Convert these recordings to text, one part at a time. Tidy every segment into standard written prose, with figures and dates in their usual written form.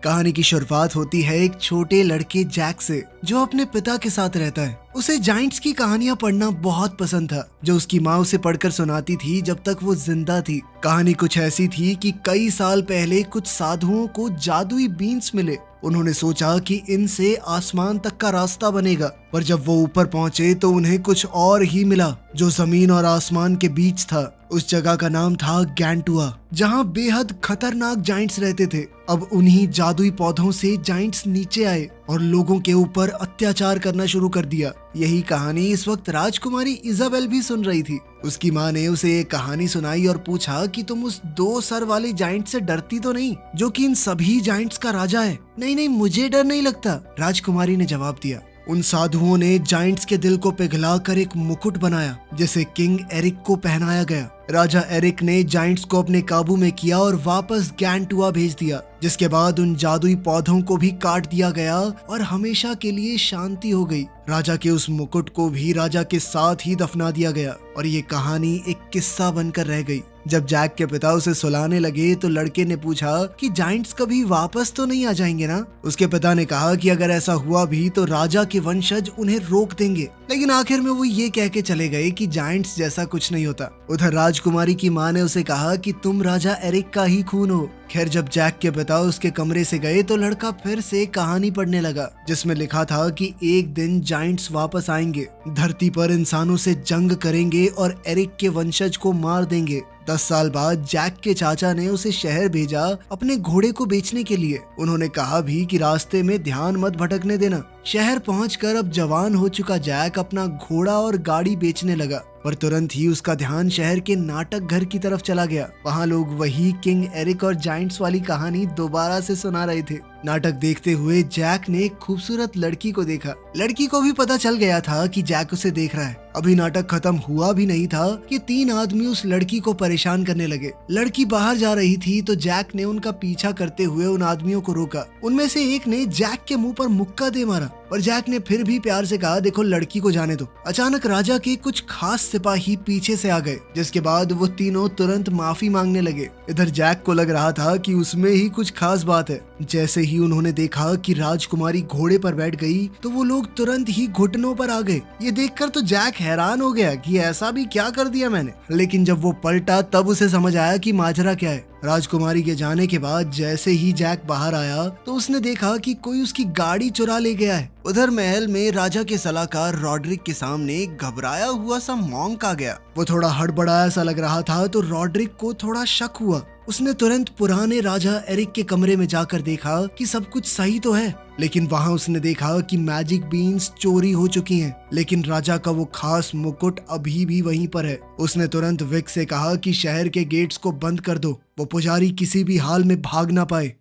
कहानी की शुरुआत होती है एक छोटे लड़के जैक से, जो अपने पिता के साथ रहता है। उसे जाइंट्स की कहानियां पढ़ना बहुत पसंद था, जो उसकी माँ उसे पढ़कर सुनाती थी जब तक वो जिंदा थी। कहानी कुछ ऐसी थी कि कई साल पहले कुछ साधुओं को जादुई बीन्स मिले। उन्होंने सोचा कि इनसे आसमान तक का रास्ता बनेगा, पर जब वो ऊपर पहुंचे तो उन्हें कुछ और ही मिला, जो जमीन और आसमान के बीच था। उस जगह का नाम था गैंटुआ, जहां बेहद खतरनाक जाइंट्स रहते थे। अब उन्हीं जादुई पौधों से जाइंट्स नीचे आए और लोगों के ऊपर अत्याचार करना शुरू कर दिया। यही कहानी इस वक्त राजकुमारी इजाबेल भी सुन रही थी। उसकी माँ ने उसे एक कहानी सुनाई और पूछा कि तुम उस 2 सर वाले जाइंट से डरती तो नहीं, जो कि इन सभी जाइंट्स का राजा है। नहीं नहीं, मुझे डर नहीं लगता, राजकुमारी ने जवाब दिया। उन साधुओं ने जाइंट्स के दिल को पिघलाकर एक मुकुट बनाया, जिसे किंग एरिक को पहनाया गया। राजा एरिक ने जाइंट्स को अपने काबू में किया और वापस गैंटुआ भेज दिया, जिसके बाद उन जादुई पौधों को भी काट दिया गया और हमेशा के लिए शांति हो गई। राजा के उस मुकुट को भी राजा के साथ ही दफना दिया गया और ये कहानी एक किस्सा बनकर रह गई। जब जैक के पिता उसे सुलाने लगे तो लड़के ने पूछा कि जाइंट्स कभी वापस तो नहीं आ जाएंगे ना? उसके पिता ने कहा कि अगर ऐसा हुआ भी तो राजा के वंशज उन्हें रोक देंगे। लेकिन आखिर में वो ये कह के चले गए कि जाइंट्स जैसा कुछ नहीं होता। उधर राजकुमारी की माँ ने उसे कहा कि तुम राजा एरिक का ही खून हो। खैर, जब जैक के पिता उसके कमरे से गए तो लड़का फिर से कहानी पढ़ने लगा, जिसमें लिखा था कि एक दिन जाइंट्स वापस आएंगे, धरती पर इंसानों से जंग करेंगे और एरिक के वंशज को मार देंगे। 10 साल बाद जैक के चाचा ने उसे शहर भेजा अपने घोड़े को बेचने के लिए। उन्होंने कहा भी कि रास्ते में ध्यान मत भटकने देना। शहर पहुंचकर अब जवान हो चुका जैक अपना घोड़ा और गाड़ी बेचने लगा, पर तुरंत ही उसका ध्यान शहर के नाटक घर की तरफ चला गया। वहाँ लोग वही किंग एरिक और जाइंट्स वाली कहानी दोबारा से सुना रहे थे। नाटक देखते हुए जैक ने एक खूबसूरत लड़की को देखा। लड़की को भी पता चल गया था कि जैक उसे देख रहा है। अभी नाटक खत्म हुआ भी नहीं था कि 3 आदमी उस लड़की को परेशान करने लगे। लड़की बाहर जा रही थी तो जैक ने उनका पीछा करते हुए उन आदमियों को रोका। उनमें से एक ने जैक के मुंह पर मुक्का दे मारा, पर जैक ने फिर भी प्यार से कहा, देखो लड़की को जाने दो। अचानक राजा के कुछ खास सिपाही पीछे से आ गए, जिसके बाद वो तीनों तुरंत माफी मांगने लगे। इधर जैक को लग रहा था कि उसमें ही कुछ खास बात है। जैसे ही उन्होंने देखा कि राजकुमारी घोड़े पर बैठ गई तो वो लोग तुरंत ही घुटनों पर आ गए। ये देखकर तो जैक हैरान हो गया कि ऐसा भी क्या कर दिया मैंने। लेकिन जब वो पलटा तब उसे समझ आया कि माजरा क्या है। राजकुमारी के जाने के बाद जैसे ही जैक बाहर आया तो उसने देखा कि कोई उसकी गाड़ी चुरा ले गया है। उधर महल में राजा के सलाहकार रॉड्रिक के सामने घबराया हुआ सा मॉन्क आ गया। वो थोड़ा हड़बड़ाया सा लग रहा था तो रॉड्रिक को थोड़ा शक हुआ। उसने तुरंत पुराने राजा एरिक के कमरे में जाकर देखा कि सब कुछ सही तो है, लेकिन वहां उसने देखा कि मैजिक बीन्स चोरी हो चुकी हैं, लेकिन राजा का वो खास मुकुट अभी भी वहीं पर है। उसने तुरंत विक से कहा कि शहर के गेट्स को बंद कर दो, वो पुजारी किसी भी हाल में भाग ना पाए।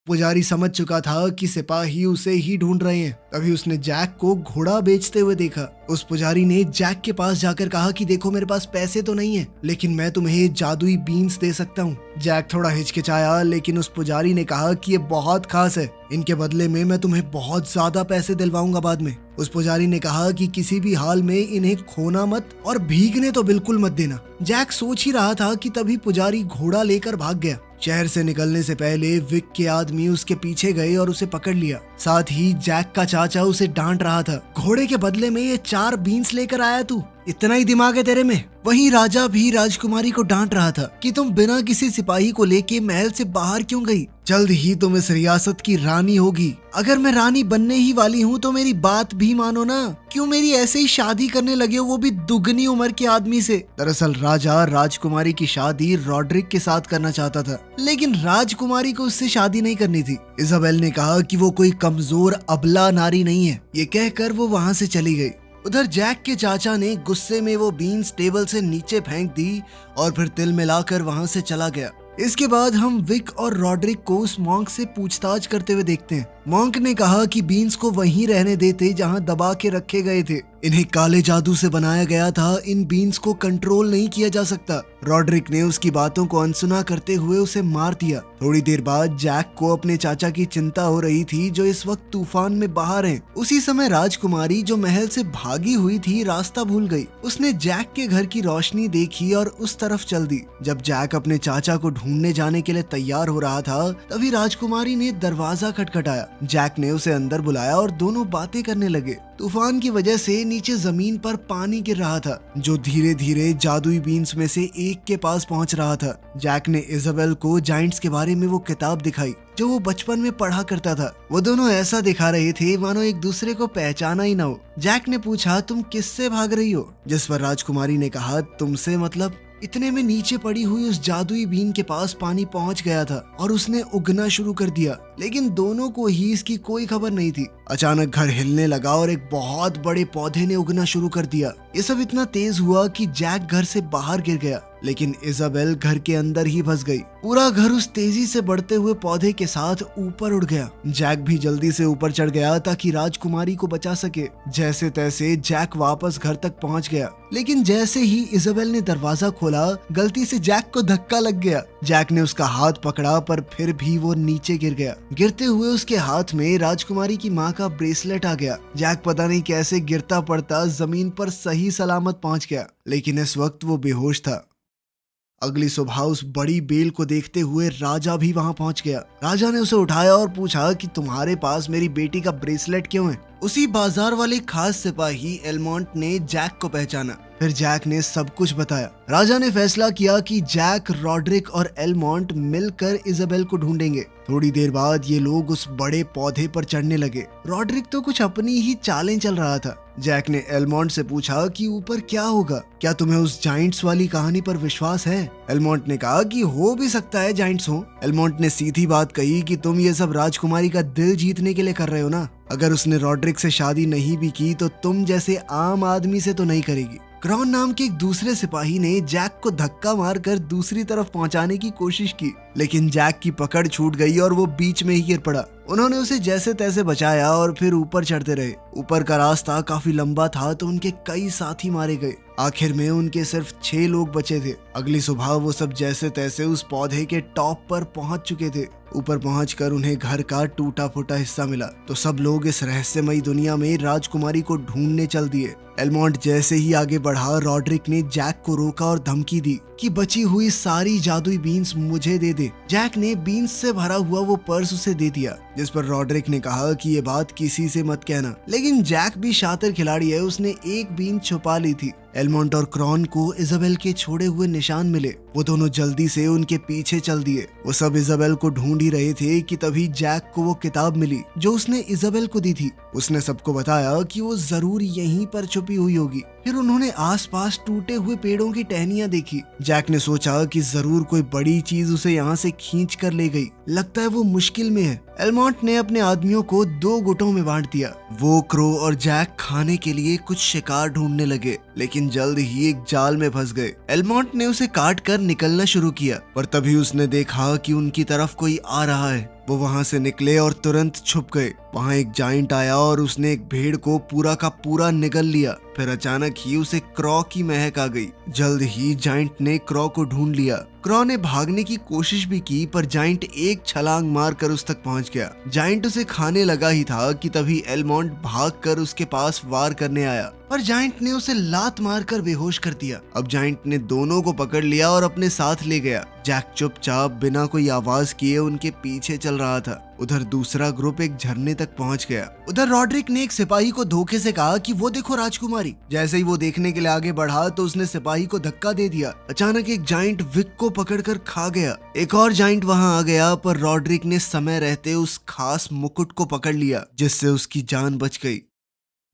पुजारी समझ चुका था कि सिपाही उसे ही ढूंढ रहे हैं। तभी उसने जैक को घोड़ा बेचते हुए देखा। उस पुजारी ने जैक के पास जाकर कहा कि देखो मेरे पास पैसे तो नहीं है, लेकिन मैं तुम्हें जादुई बीन्स दे सकता हूँ। जैक थोड़ा हिचकिचाया, लेकिन उस पुजारी ने कहा कि ये बहुत खास है, इनके बदले में मैं तुम्हें बहुत ज्यादा पैसे दिलवाऊंगा बाद में। उस पुजारी ने कहा कि किसी भी हाल में इन्हें खोना मत और भीगने तो बिल्कुल मत देना। जैक सोच ही रहा था कि तभी पुजारी घोड़ा लेकर भाग गया। शहर से निकलने से पहले विक के आदमी उसके पीछे गए और उसे पकड़ लिया। साथ ही जैक का चाचा उसे डांट रहा था, घोड़े के बदले में ये 4 बीन्स लेकर आया तू, इतना ही दिमाग है तेरे में। वहीं राजा भी राजकुमारी को डांट रहा था कि तुम बिना किसी सिपाही को लेके महल से बाहर क्यों गई? जल्द ही तुम इस रियासत की रानी होगी। अगर मैं रानी बनने ही वाली हूँ तो मेरी बात भी मानो ना। क्यों मेरी ऐसे ही शादी करने लगे हो, वो भी दुगनी उम्र के आदमी से? दरअसल राजा राजकुमारी की शादी रॉड्रिक के साथ करना चाहता था, लेकिन राजकुमारी को उससे शादी नहीं करनी थी। इजाबेल ने कहा कि वो कोई कमजोर अबला नारी नहीं है। ये कहकर वो वहाँ से चली गई। उधर जैक के चाचा ने गुस्से में वो बीन्स टेबल से नीचे फेंक दी और फिर तिल मिलाकर वहां से चला गया। इसके बाद हम विक और रॉड्रिक को उस मॉन्क से पूछताछ करते हुए देखते हैं। मॉन्क ने कहा कि बीन्स को वहीं रहने देते जहां दबा के रखे गए थे। इन्हें काले जादू से बनाया गया था, इन बीन्स को कंट्रोल नहीं किया जा सकता। रॉड्रिक ने उसकी बातों को अनसुना करते हुए उसे मार दिया। थोड़ी देर बाद जैक को अपने चाचा की चिंता हो रही थी जो इस वक्त तूफान में बाहर हैं। उसी समय राजकुमारी जो महल से भागी हुई थी रास्ता भूल गई। उसने जैक के घर की रोशनी देखी और उस तरफ चल दी। जब जैक अपने चाचा को ढूंढने जाने के लिए तैयार हो रहा था तभी राजकुमारी ने दरवाजा खटखटाया। जैक ने उसे अंदर बुलाया और दोनों बातें करने लगे। तूफान की वजह से नीचे जमीन पर पानी गिर रहा था जो धीरे धीरे जादुई बीन्स में से एक के पास पहुंच रहा था। जैक ने इजाबेल को जाइंट्स के बारे में वो किताब दिखाई जो वो बचपन में पढ़ा करता था। वो दोनों ऐसा दिखा रहे थे मानो एक दूसरे को पहचाना ही ना हो। जैक ने पूछा, तुम किससे भाग रही हो? जिस पर राजकुमारी ने कहा, तुमसे मतलब। इतने में नीचे पड़ी हुई उस जादुई बीन के पास पानी पहुंच गया था और उसने उगना शुरू कर दिया, लेकिन दोनों को ही इसकी कोई खबर नहीं थी। अचानक घर हिलने लगा और एक बहुत बड़े पौधे ने उगना शुरू कर दिया। ये सब इतना तेज हुआ कि जैक घर से बाहर गिर गया, लेकिन इजाबेल घर के अंदर ही फंस गई। पूरा घर उस तेजी से बढ़ते हुए पौधे के साथ ऊपर उड़ गया। जैक भी जल्दी से ऊपर चढ़ गया ताकि राजकुमारी को बचा सके। जैसे तैसे जैक वापस घर तक पहुंच गया, लेकिन जैसे ही इजाबेल ने दरवाजा खोला गलती से जैक को धक्का लग गया। जैक ने उसका हाथ पकड़ा पर फिर भी वो नीचे गिर गया। गिरते हुए उसके हाथ में राजकुमारी की माँ का ब्रेसलेट आ गया। जैक पता नहीं कैसे गिरता पड़ता जमीन पर सही सलामत पहुंच गया, लेकिन इस वक्त वो बेहोश था। अगली सुबह उस बड़ी बेल को देखते हुए राजा भी वहां पहुंच गया। राजा ने उसे उठाया और पूछा कि तुम्हारे पास मेरी बेटी का ब्रेसलेट क्यों है? उसी बाजार वाले खास सिपाही एलमोंट ने जैक को पहचाना। फिर जैक ने सब कुछ बताया। राजा ने फैसला किया कि जैक, रॉड्रिक और एलमोंट मिलकर इजाबेल को ढूंढेंगे। थोड़ी देर बाद ये लोग उस बड़े पौधे पर चढ़ने लगे। रॉड्रिक तो कुछ अपनी ही चालें चल रहा था। जैक ने एलमोंट से पूछा कि ऊपर क्या होगा, क्या तुम्हें उस जाइंट्स वाली कहानी पर विश्वास है? एलमोंट ने कहा कि हो भी सकता है जाइंट्स हो। एलमोंट ने सीधी बात कही कि तुम ये सब राजकुमारी का दिल जीतने के लिए कर रहे हो ना। अगर उसने रॉड्रिक से शादी नहीं भी की तो तुम जैसे आम आदमी से तो नहीं करेगी। क्रॉन नाम के एक दूसरे सिपाही ने जैक को धक्का मारकर दूसरी तरफ पहुंचाने की कोशिश की, लेकिन जैक की पकड़ छूट गई और वो बीच में ही गिर पड़ा। उन्होंने उसे जैसे तैसे बचाया और फिर ऊपर चढ़ते रहे। ऊपर का रास्ता काफी लंबा था तो उनके कई साथी मारे गए। आखिर में उनके सिर्फ 6 लोग बचे थे। अगली सुबह वो सब जैसे तैसे उस पौधे के टॉप पर पहुंच चुके थे। ऊपर पहुंचकर उन्हें घर का टूटा फूटा हिस्सा मिला तो सब लोग इस रहस्यमयी दुनिया में राजकुमारी को ढूंढने चल दिए। एलमोंट जैसे ही आगे बढ़ा, रॉड्रिक ने जैक को रोका और धमकी दी कि बची हुई सारी जादुई बीन्स मुझे दे दे। जैक ने बीन्स से भरा हुआ वो पर्स उसे दे दिया, जिस पर रॉड्रिक ने कहा कि ये बात किसी से मत कहना। लेकिन जैक भी शातिर खिलाड़ी है, उसने एक बीन छुपा ली थी। एलमोंट और क्रॉन को इजाबेल के छोड़े हुए निशान मिले। वो दोनों जल्दी से उनके पीछे चल दिए। वो सब इजाबेल को ढूंढ ही रहे थे कि तभी जैक को वो किताब मिली जो उसने इजाबेल को दी थी। उसने सबको बताया कि वो जरूर यहीं पर छुपी हुई होगी। फिर उन्होंने आसपास टूटे हुए पेड़ों की टहनियां देखी। जैक ने सोचा कि जरूर कोई बड़ी चीज उसे यहाँ से खींच कर ले गई। लगता है वो मुश्किल में है। एलमोंट ने अपने आदमियों को 2 गुटों में बांट दिया। वो, क्रो और जैक खाने के लिए कुछ शिकार ढूंढने लगे, लेकिन जल्द ही एक जाल में फंस गए। एलमोंट ने उसे काट कर निकलना शुरू किया, पर तभी उसने देखा कि उनकी तरफ कोई आ रहा है। वो वहां से निकले और तुरंत छुप गए। वहां एक जाइंट आया और उसने एक भेड़ को पूरा का पूरा निगल लिया। फिर अचानक ही उसे क्रॉ की महक आ गई। जल्द ही जाइंट ने क्रॉ को ढूंढ लिया। क्रॉ ने भागने की कोशिश भी की, पर जाइंट एक छलांग मारकर उस तक पहुंच गया। जाइंट उसे खाने लगा ही था कि तभी एलमोंट भागकर उसके पास वार करने आया, पर जाइंट ने उसे लात मारकर बेहोश कर दिया। अब जाइंट ने दोनों को पकड़ लिया और अपने साथ ले गया। जैक चुपचाप बिना कोई आवाज किए उनके पीछे चल रहा था। उधर दूसरा ग्रुप एक झरने तक पहुंच गया। उधर रॉड्रिक ने एक सिपाही को धोखे से कहा कि वो देखो राजकुमारी। जैसे ही वो देखने के लिए आगे बढ़ा तो उसने सिपाही को धक्का दे दिया। अचानक एक जाइंट विक को पकड़कर खा गया। एक और जाइंट वहां आ गया, पर रॉड्रिक ने समय रहते उस खास मुकुट को पकड़ लिया, जिससे उसकी जान बच गई।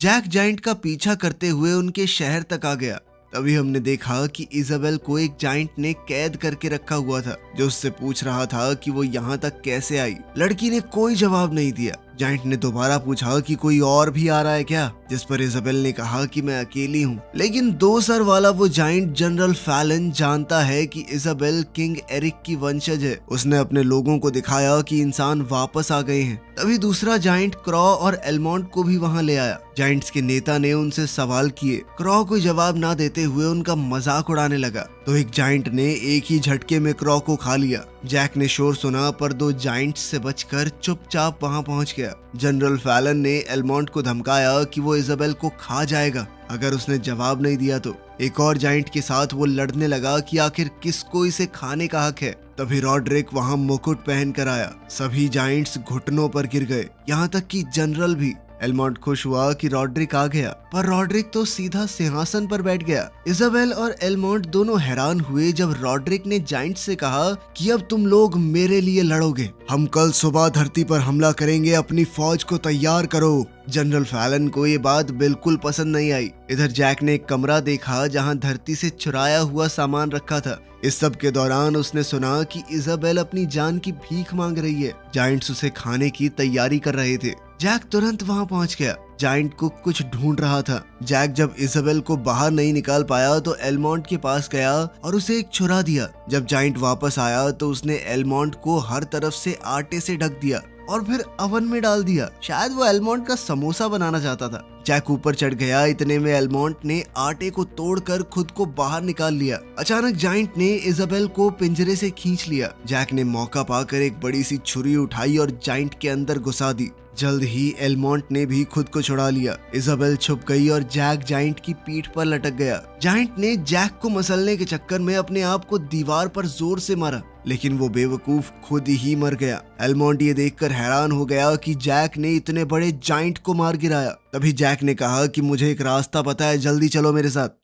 जैक जाइंट का पीछा करते हुए उनके शहर तक आ गया। तभी हमने देखा कि इजाबेल को एक जाइंट ने कैद करके रखा हुआ था, जो उससे पूछ रहा था कि वो यहाँ तक कैसे आई। लड़की ने कोई जवाब नहीं दिया। जाइंट ने दोबारा पूछा कि कोई और भी आ रहा है क्या? जिस पर इजाबेल ने कहा कि मैं अकेली हूँ। लेकिन 2 सर वाला वो जाइंट जनरल फैलन जानता है कि इजाबेल किंग एरिक की वंशज है। उसने अपने लोगों को दिखाया कि इंसान वापस आ गए हैं। तभी दूसरा जाइंट क्रॉ और एलमोंट को भी वहाँ ले आया। जाइंट्स के नेता ने उनसे सवाल किए। क्रॉ कोई जवाब ना देते हुए उनका मजाक उड़ाने लगा तो एक जाइंट ने एक ही झटके में क्रॉ को खा लिया। जैक ने शोर सुना पर 2 जाइंट्स से बचकर चुपचाप वहां पहुंच गया। जनरल फैलन ने एलमोंट को धमकाया कि वो इजाबेल को खा जाएगा अगर उसने जवाब नहीं दिया तो। एक और जाइंट के साथ वो लड़ने लगा कि आखिर किसको इसे खाने का हक है। तभी रॉड्रिक वहां मुकुट पहन कर आया। सभी जाइंट्स घुटनों पर गिर गए, यहाँ तक कि जनरल भी। एलमोंट खुश हुआ कि रॉड्रिक आ गया, पर रॉड्रिक तो सीधा सिंहासन पर बैठ गया। इजाबेल और एलमोंट दोनों हैरान हुए जब रॉड्रिक ने जाइंट से कहा कि अब तुम लोग मेरे लिए लड़ोगे। हम कल सुबह धरती पर हमला करेंगे, अपनी फौज को तैयार करो। जनरल फैलन को ये बात बिल्कुल पसंद नहीं आई। इधर जैक ने एक कमरा देखा जहां धरती से चुराया हुआ सामान रखा था। इस सब के दौरान उसने सुना कि इजाबेल अपनी जान की भीख मांग रही है। जाइंट्स उसे खाने की तैयारी कर रहे थे। जैक तुरंत वहां पहुंच गया। जाइंट को कुछ ढूंढ रहा था। जैक जब इजाबेल को बाहर नहीं निकाल पाया तो एलमोंट के पास गया और उसे एक छुरा दिया। जब जाइंट वापस आया तो उसने एलमोंट को हर तरफ से आटे से ढक दिया और फिर ओवन में डाल दिया। शायद वो एलमोंट का समोसा बनाना चाहता था। जैक ऊपर चढ़ गया। इतने में एलमोंट ने आटे को तोड़कर खुद को बाहर निकाल लिया। अचानक जाइंट ने इजाबेल को पिंजरे से खींच लिया। जैक ने मौका पाकर एक बड़ी सी छुरी उठाई और जाइंट के अंदर घुसा दी। जल्द ही एलमोंट ने भी खुद को छुड़ा लिया। इजाबेल छुप गई और जैक जाइंट की पीठ पर लटक गया। जाइंट ने जैक को मसलने के चक्कर में अपने आप को दीवार पर जोर से मारा, लेकिन वो बेवकूफ खुद ही मर गया। एलमोंट ये देखकर हैरान हो गया कि जैक ने इतने बड़े जाइंट को मार गिराया। तभी जैक ने कहा कि मुझे एक रास्ता पता है, जल्दी चलो मेरे साथ।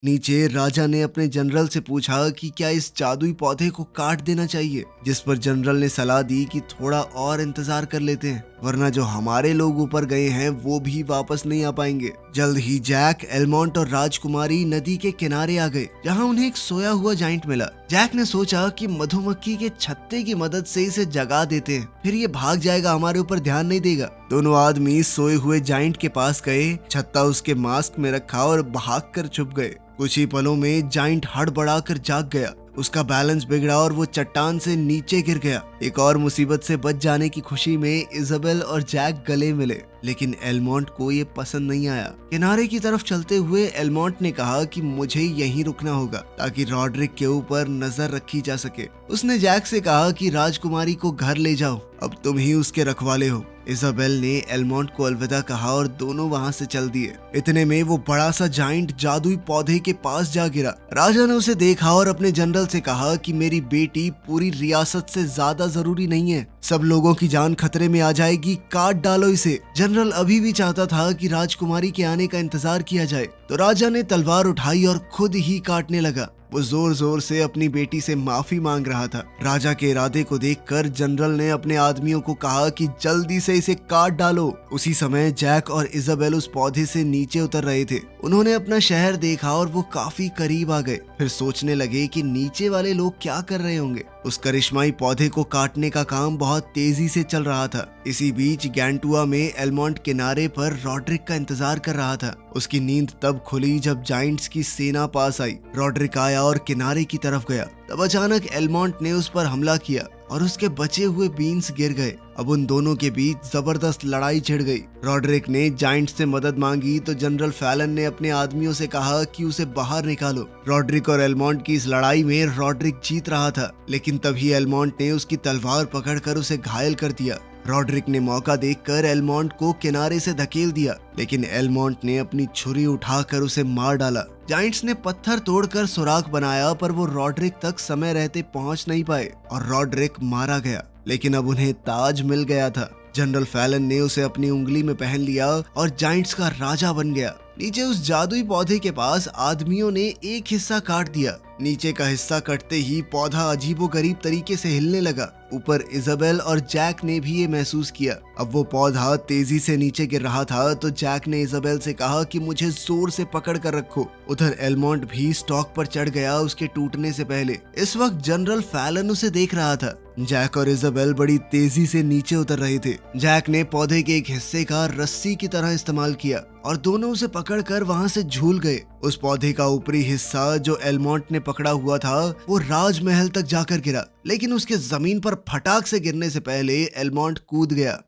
नीचे राजा ने अपने जनरल से पूछा कि क्या इस जादुई पौधे को काट देना चाहिए, जिस पर जनरल ने सलाह दी कि थोड़ा और इंतजार कर लेते हैं, वरना जो हमारे लोग ऊपर गए हैं वो भी वापस नहीं आ पाएंगे। जल्द ही जैक, एलमोंट और राजकुमारी नदी के किनारे आ गए, जहां उन्हें एक सोया हुआ जाइंट मिला। जैक ने सोचा कि मधुमक्खी के छत्ते की मदद से इसे जगा देते हैं, फिर ये भाग जाएगा, हमारे ऊपर ध्यान नहीं देगा। दोनों आदमी सोए हुए जाइंट के पास गए, छत्ता उसके मास्क में रखा और भागकर छुप गए। कुछ ही पलों में जाइंट हड़बड़ाकर जाग गया। उसका बैलेंस बिगड़ा और वो चट्टान से नीचे गिर गया। एक और मुसीबत से बच जाने की खुशी में इजाबेल और जैक गले मिले, लेकिन एलमोंट को ये पसंद नहीं आया। किनारे की तरफ चलते हुए एलमोंट ने कहा कि मुझे यहीं रुकना होगा ताकि रॉड्रिक के ऊपर नजर रखी जा सके। उसने जैक से कहा कि राजकुमारी को घर ले जाओ, अब तुम ही उसके रखवाले हो। इजाबेल ने एलमोंट को अलविदा कहा और दोनों वहां से चल दिए। इतने में वो बड़ा सा जाइंट जादुई पौधे के पास जा गिरा। राजा ने उसे देखा और अपने जनरल से कहा कि मेरी बेटी पूरी रियासत से ज्यादा जरूरी नहीं है, सब लोगों की जान खतरे में आ जाएगी, काट डालो इसे। जनरल अभी भी चाहता था कि राजकुमारी के आने का इंतजार किया जाए, तो राजा ने तलवार उठाई और खुद ही काटने लगा। वो जोर जोर से अपनी बेटी से माफी मांग रहा था। राजा के इरादे को देखकर जनरल ने अपने आदमियों को कहा कि जल्दी से इसे काट डालो। उसी समय जैक और इजाबेल उस पौधे से नीचे उतर रहे थे। उन्होंने अपना शहर देखा और वो काफी करीब आ गए। फिर सोचने लगे कि नीचे वाले लोग क्या कर रहे होंगे। उस करिश्माई पौधे को काटने का काम बहुत तेजी से चल रहा था। इसी बीच गैंटुआ में एलमोंट किनारे पर रॉड्रिक का इंतजार कर रहा था। उसकी नींद तब खुली जब जाइंट्स की सेना पास आई। रॉड्रिक आया और किनारे की तरफ गया। तब अचानक एलमोंट ने उस पर हमला किया और उसके बचे हुए बीन्स गिर गए। अब उन दोनों के बीच जबरदस्त लड़ाई छिड़ गई। रॉड्रिक ने जाइंट से मदद मांगी तो जनरल फैलन ने अपने आदमियों से कहा कि उसे बाहर निकालो। रॉड्रिक और एलमोंट की इस लड़ाई में रॉड्रिक जीत रहा था, लेकिन तभी एलमोंट ने उसकी तलवार पकड़कर उसे घायल कर दिया। रॉड्रिक ने मौका देखकर एलमोंट को किनारे से धकेल दिया, लेकिन एलमोंट ने अपनी छुरी उठाकर उसे मार डाला। जाइंट्स ने पत्थर तोड़कर सुराग बनाया, पर वो रॉड्रिक तक समय रहते पहुंच नहीं पाए और रॉड्रिक मारा गया। लेकिन अब उन्हें ताज मिल गया था। जनरल फैलन ने उसे अपनी उंगली में पहन लिया और जाइंट्स का राजा बन गया। नीचे उस जादुई पौधे के पास आदमियों ने एक हिस्सा काट दिया। नीचे का हिस्सा कटते ही पौधा अजीबोगरीब तरीके से हिलने लगा। ऊपर इजाबेल और जैक ने भी ये महसूस किया। अब वो पौधा तेजी से नीचे गिर रहा था तो जैक ने इजाबेल से कहा कि मुझे जोर से पकड़ कर रखो। उधर एलमोंट भी स्टॉक पर चढ़ गया उसके टूटने से पहले। इस वक्त जनरल फैलन उसे देख रहा था। जैक और इजाबेल बड़ी तेजी से नीचे उतर रहे थे। जैक ने पौधे के एक हिस्से का रस्सी की तरह इस्तेमाल किया और दोनों उसे पकड़कर वहां से झूल गए। उस पौधे का ऊपरी हिस्सा जो एलमोंट ने पकड़ा हुआ था वो राजमहल तक जाकर गिरा, लेकिन उसके जमीन पर फटाक से गिरने से पहले एलमोंट कूद गया।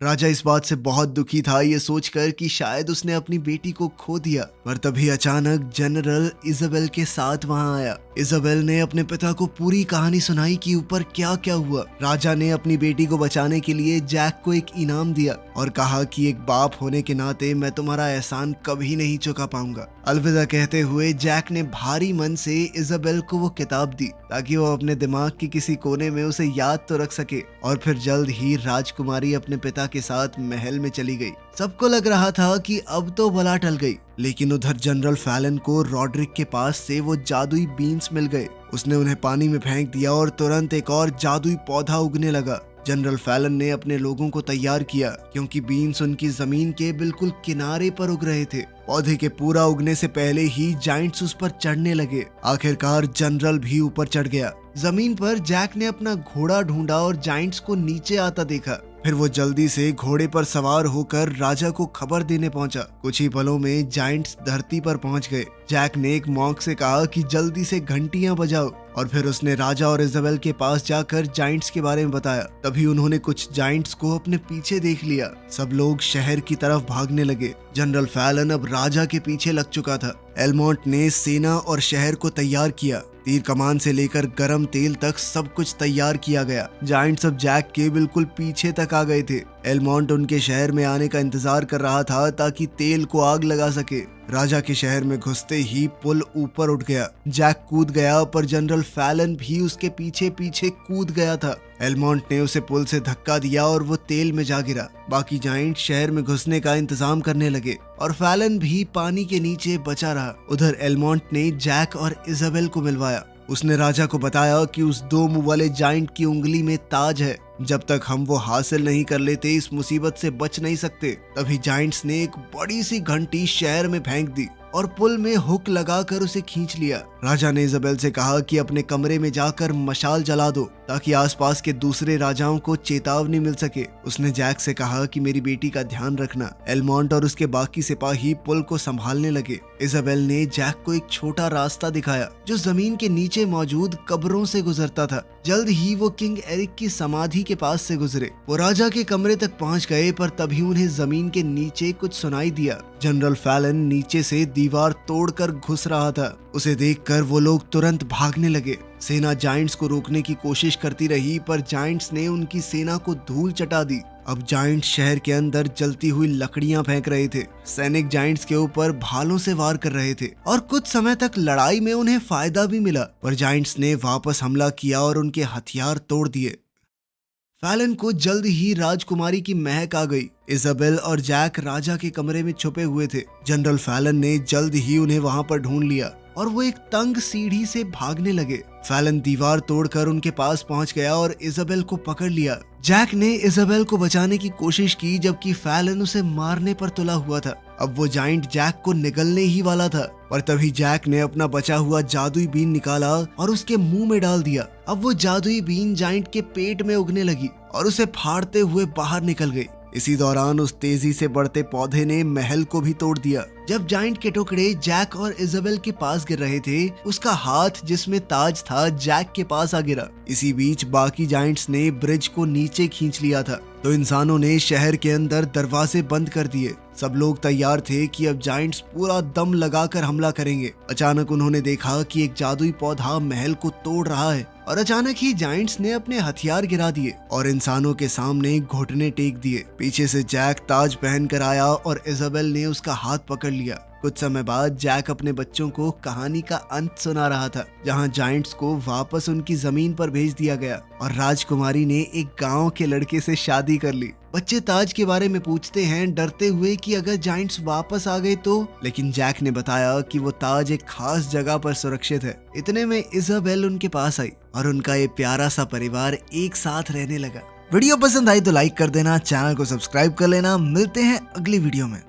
राजा इस बात से बहुत दुखी था, ये सोचकर कि शायद उसने अपनी बेटी को खो दिया। पर तभी अचानक जनरल इजाबेल के साथ वहां आया। इजाबेल ने अपने पिता को पूरी कहानी सुनाई कि ऊपर क्या क्या हुआ। राजा ने अपनी बेटी को बचाने के लिए जैक को एक इनाम दिया और कहा कि एक बाप होने के नाते मैं तुम्हारा एहसान कभी नहीं चुका पाऊंगा। अलविदा कहते हुए जैक ने भारी मन से इजाबेल को वो किताब दी ताकि वो अपने दिमाग के किसी कोने में उसे याद तो रख सके। और फिर जल्द ही राजकुमारी अपने पिता के साथ महल में चली गई। सबको लग रहा था कि अब तो बला टल गई, लेकिन उधर जनरल फैलन को रॉड्रिक के पास से वो जादुई बीन्स मिल गए। उसने उन्हें पानी में फेंक दिया और तुरंत एक और जादुई पौधा उगने लगा। जनरल फैलन ने अपने लोगों को तैयार किया क्योंकि बीन्स उनकी जमीन के बिल्कुल किनारे पर उग रहे थे। पौधे के पूरा उगने से पहले ही जाइंट्स उस पर चढ़ने लगे। आखिरकार जनरल भी ऊपर चढ़ गया। जमीन पर जैक ने अपना घोड़ा ढूंढा और जाइंट्स को नीचे आता देखा। फिर वो जल्दी से घोड़े पर सवार होकर राजा को खबर देने पहुंचा। कुछ ही पलों में जाइंट्स धरती पर पहुंच गए। जैक ने एक मॉन्क से कहा कि जल्दी से घंटियां बजाओ और फिर उसने राजा और इजाबेल के पास जाकर जाइंट्स के बारे में बताया। तभी उन्होंने कुछ जाइंट्स को अपने पीछे देख लिया। सब लोग शहर की तरफ भागने लगे। जनरल फैलन अब राजा के पीछे लग चुका था। एलमोंट ने सेना और शहर को तैयार किया। तीर कमान से लेकर गरम तेल तक सब कुछ तैयार किया गया। जाइंट्स अब जैक के बिल्कुल पीछे तक आ गए थे। एलमोंट उनके शहर में आने का इंतजार कर रहा था ताकि तेल को आग लगा सके। राजा के शहर में घुसते ही पुल ऊपर उठ गया। जैक कूद गया पर जनरल फैलन भी उसके पीछे पीछे कूद गया था। एलमोंट ने उसे पुल से धक्का दिया और वो तेल में जा गिरा। बाकी जाइंट शहर में घुसने का इंतजाम करने लगे और फैलन भी पानी के नीचे बचा रहा। उधर एलमोंट ने जैक और इजाबेल को मिलवाया। उसने राजा को बताया कि उस 2 मुंह वाले जाइंट की उंगली में ताज है। जब तक हम वो हासिल नहीं कर लेते इस मुसीबत से बच नहीं सकते। तभी जाइंट्स ने एक बड़ी सी घंटी शहर में फेंक दी और पुल में हुक लगाकर उसे खींच लिया। राजा ने इजाबेल से कहा कि अपने कमरे में जाकर मशाल जला दो ताकि आसपास के दूसरे राजाओं को चेतावनी मिल सके। उसने जैक से कहा कि मेरी बेटी का ध्यान रखना। एलमोंट और उसके बाकी सिपाही पुल को संभालने लगे। इजाबेल ने जैक को एक छोटा रास्ता दिखाया जो जमीन के नीचे मौजूद कब्रों से गुजरता था। जल्द ही वो किंग एरिक की समाधि के पास से गुजरे। वो राजा के कमरे तक पहुंच गए पर तभी उन्हें जमीन के नीचे कुछ सुनाई दिया। जनरल फैलन नीचे से दीवार तोड़कर घुस रहा था। उसे देखकर वो लोग तुरंत भागने लगे। सेना जाइंट्स को रोकने की कोशिश करती रही पर जाइंट्स ने उनकी सेना को धूल चटा दी। अब जाइंट शहर के अंदर जलती हुई लकड़ियां फेंक रहे थे। सैनिक जाइंट्स के ऊपर भालों से वार कर रहे थे और कुछ समय तक लड़ाई में उन्हें फायदा भी मिला। पर जाइंट्स ने वापस हमला किया और उनके हथियार तोड़ दिए। फैलन को जल्द ही राजकुमारी की महक आ गई। इजाबेल और जैक राजा के कमरे में छुपे हुए थे। जनरल फैलन ने जल्द ही उन्हें वहां पर ढूंढ लिया और वो एक तंग सीढ़ी से भागने लगे। फैलन दीवार तोड़कर उनके पास पहुंच गया और इजाबेल को पकड़ लिया। जैक ने इजाबेल को बचाने की कोशिश की जबकि फैलन उसे मारने पर तुला हुआ था। अब वो जाइंट जैक को निगलने ही वाला था पर तभी जैक ने अपना बचा हुआ जादुई बीन निकाला और उसके मुंह में डाल दिया। अब वो जादुई बीन जाइंट के पेट में उगने लगी और उसे फाड़ते हुए बाहर निकल गई। इसी दौरान उस तेजी से बढ़ते पौधे ने महल को भी तोड़ दिया। जब जाइंट के टुकड़े जैक और इजाबेल के पास गिर रहे थे, उसका हाथ जिसमें ताज था जैक के पास आ गिरा। इसी बीच बाकी जाइंट्स ने ब्रिज को नीचे खींच लिया था तो इंसानों ने शहर के अंदर दरवाजे बंद कर दिए। सब लोग तैयार थे कि अब जाइंट्स पूरा दम लगाकर हमला करेंगे। अचानक उन्होंने देखा कि एक जादुई पौधा महल को तोड़ रहा है और अचानक ही जाइंट्स ने अपने हथियार गिरा दिए और इंसानों के सामने घुटने टेक दिए। पीछे से जैक ताज पहन कर आया और इजाबेल ने उसका हाथ पकड़ लिया। कुछ समय बाद जैक अपने बच्चों को कहानी का अंत सुना रहा था, जहां जाइंट्स को वापस उनकी जमीन पर भेज दिया गया और राजकुमारी ने एक गांव के लड़के से शादी कर ली। बच्चे ताज के बारे में पूछते हैं डरते हुए कि अगर जाइंट्स वापस आ गए तो, लेकिन जैक ने बताया कि वो ताज एक खास जगह पर सुरक्षित है। इतने में इजाबेल उनके पास आई और उनका ये प्यारा सा परिवार एक साथ रहने लगा। वीडियो पसंद आई तो लाइक कर देना, चैनल को सब्सक्राइब कर लेना। मिलते हैं अगली वीडियो में।